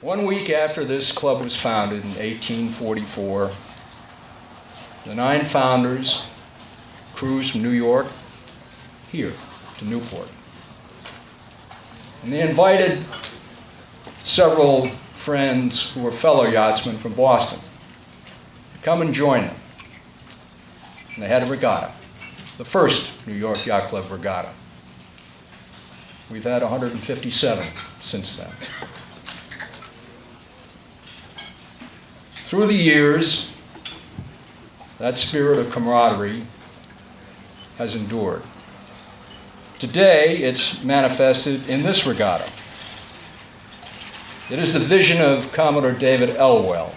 1 week after this club was founded in 1844, the 9 founders cruised from New York here to Newport. And they invited several friends who were fellow yachtsmen from Boston to come and join them. And they had a regatta, the first New York Yacht Club regatta. We've had 157 since then. Through the years, that spirit of camaraderie has endured. Today, it's manifested in this regatta. It is the vision of Commodore David Elwell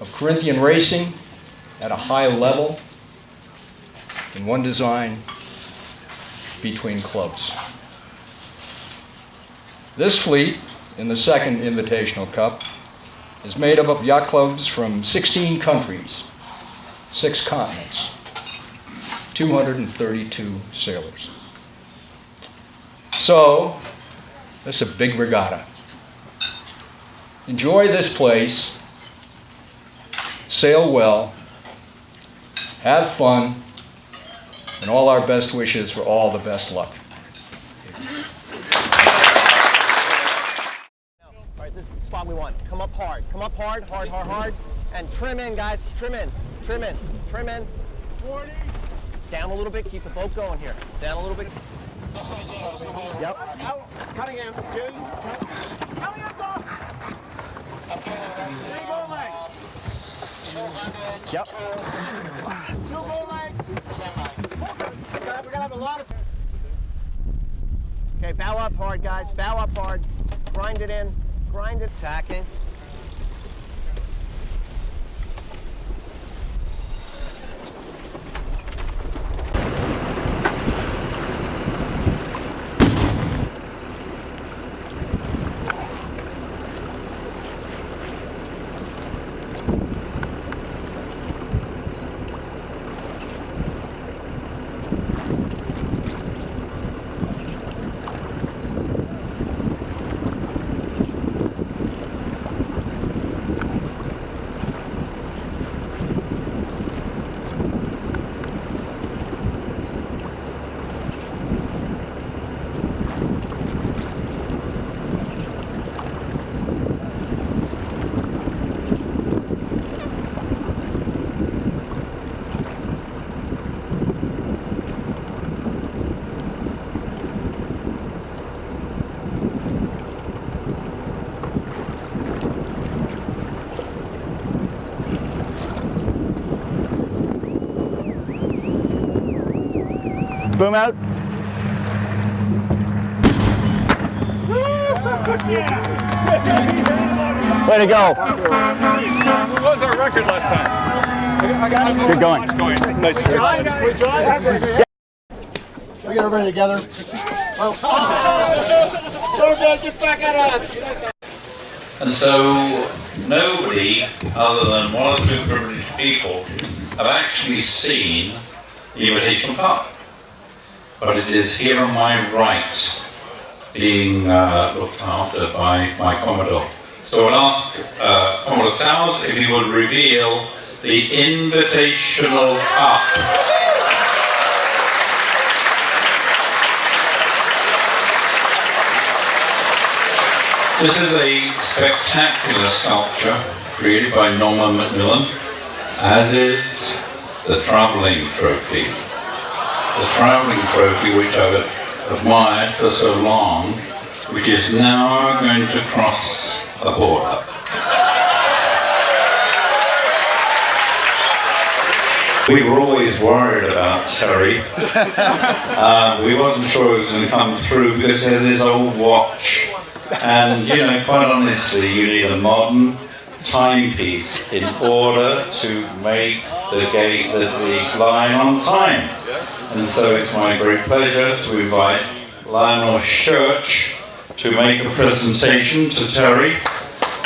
of Corinthian racing at a high level in one design between clubs. This fleet in the second Invitational Cup is made up of yacht clubs from 16 countries, 6 continents, 232 sailors. So, this is a big regatta. Enjoy this place, sail well, have fun, and all our best wishes for all the best luck. All right, this is the spot we want. Come up hard. Come up hard, hard, hard, hard. And trim in, guys. Trim in, trim in, trim in. 40. Down a little bit. Keep the boat going here. Down a little bit. Yep. Out. Cutting hands. Cutting hands off. 3 goal legs. Yep. 2 goal legs. We're gonna have a lot of. Okay, bow up hard, guys. Bow up hard. Grind it in. Grind it. Tacking. Boom out. Way to go. What was our record last time? Good going. Nice. We get everybody together. Get back at us. And so nobody other than 1 or 2 privileged people have actually seen the Invitational Cup. But it is here on my right, being looked after by my Commodore. So I'll ask Commodore Towers if he would reveal the Invitational Cup. This is a spectacular sculpture created by Norman Macmillan, as is the travelling trophy. The travelling trophy which I've admired for so long, which is now going to cross the border. We were always worried about Terry. We wasn't sure it was going to come through because he had this old watch. And, you know, quite honestly, you need a modern timepiece in order to make the line on time. And so it's my great pleasure to invite Lionel Church to make a presentation to Terry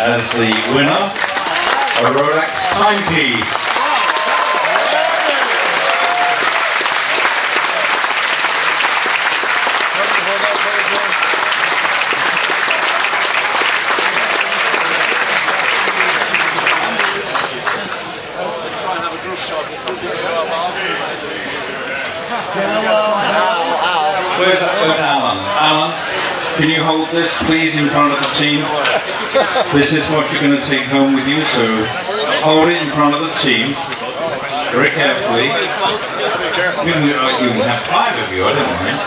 as the winner of a Rolex timepiece. Can you hold this, please, in front of the team? This is what you're going to take home with you, so hold it in front of the team, very carefully. You can have 5 of you, I don't mind.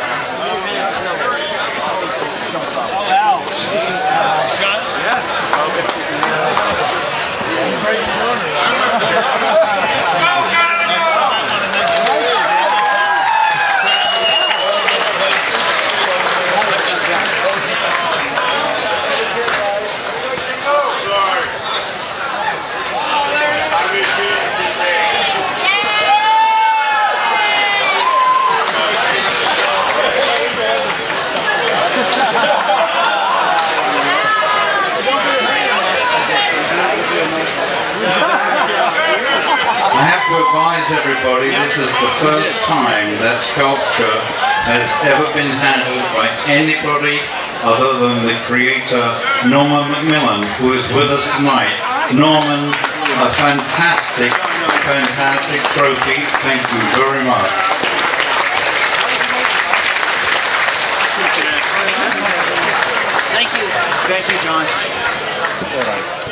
I have to advise everybody this is the first time that sculpture has ever been handled by anybody other than the creator Norman Macmillan, who is with us tonight. Norman, a fantastic, fantastic trophy. Thank you very much. Thank you. Thank you, John. All right.